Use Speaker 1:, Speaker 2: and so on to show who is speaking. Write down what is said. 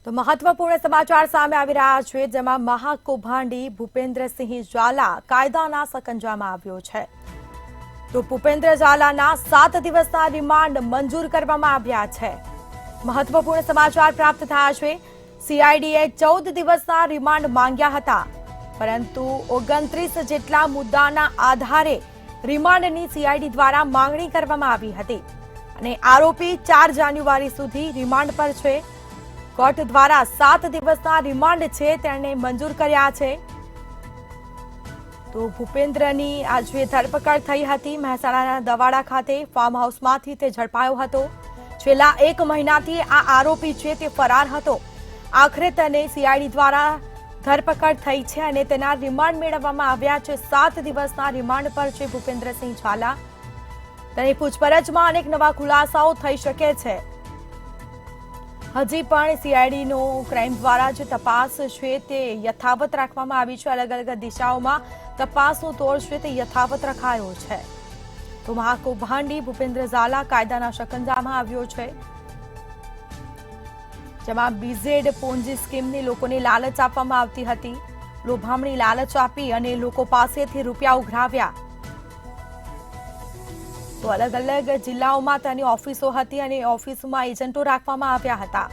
Speaker 1: તો મહત્વપૂર્ણ સમાચાર સામે આવી રહ્યા છે, જેમાં મહાકૌભાંડી ભૂપેન્દ્રસિંહ ઝાલા કાયદાના સકંજામાં આવ્યો છે. તો ભૂપેન્દ્ર ઝાલાના 7 દિવસના રિમાન્ડ મંજૂર કરવામાં આવ્યા છે. મહત્વપૂર્ણ સમાચાર પ્રાપ્ત થયા છે. સીઆઈડીએ 14 દિવસના રિમાન્ડ માંગ્યા હતા, પરંતુ 29 જેટલા મુદ્દાના આધારે રિમાન્ડની સીઆઈડી દ્વારા માંગણી કરવામાં આવી હતી અને આરોપી 4 જાન્યુઆરી સુધી રિમાન્ડ પર છે. કોર્ટ દ્વારા 7 દિવસના રિમાન્ડ છે તેને મંજૂર કર્યા છે. તો ભૂપેન્દ્રની આજે ધરપકડ થઈ હતી. મહેસાણાના દવાડા ખાતે ફાર્મ હાઉસમાંથી તે ઝડપાયો હતો. છેલ્લા 1 મહિનાથી આ આરોપી છે તે ફરાર હતો. આખરે તેને સીઆઈડી દ્વારા ધરપકડ થઈ છે અને તેના રિમાન્ડ મેળવવામાં આવ્યા છે. 7 દિવસના રિમાન્ડ પર છે ભૂપેન્દ્રસિંહ ઝાલા. તેની પૂછપરછમાં અનેક નવા ખુલાસાઓ થઈ શકે છે. હજી પણ સીઆઈડીનો ક્રાઇમ દ્વારા જે તપાસ છે તે યથાવત રાખવામાં આવી છે. અલગ અલગ દિશાઓમાં તપાસનો તોડ છે તે યથાવત રખાયો છે. તો મહાકૌભાંડી ભૂપેન્દ્ર ઝાલા કાયદાના શકંજામાં આવ્યો છે, જેમાં બીઝેડ પોન્જી સ્કીમની લોકોને લાલચ આપવામાં આવતી હતી. લોભામણી લાલચ આપી અને લોકો પાસેથી રૂપિયા ઉઘરાવ્યા. તો અલગ અલગ જિલ્લાઓમાં તેની ઓફિસો હતી અને ઓફિસોમાં એજન્ટો રાખવામાં આવ્યા હતા.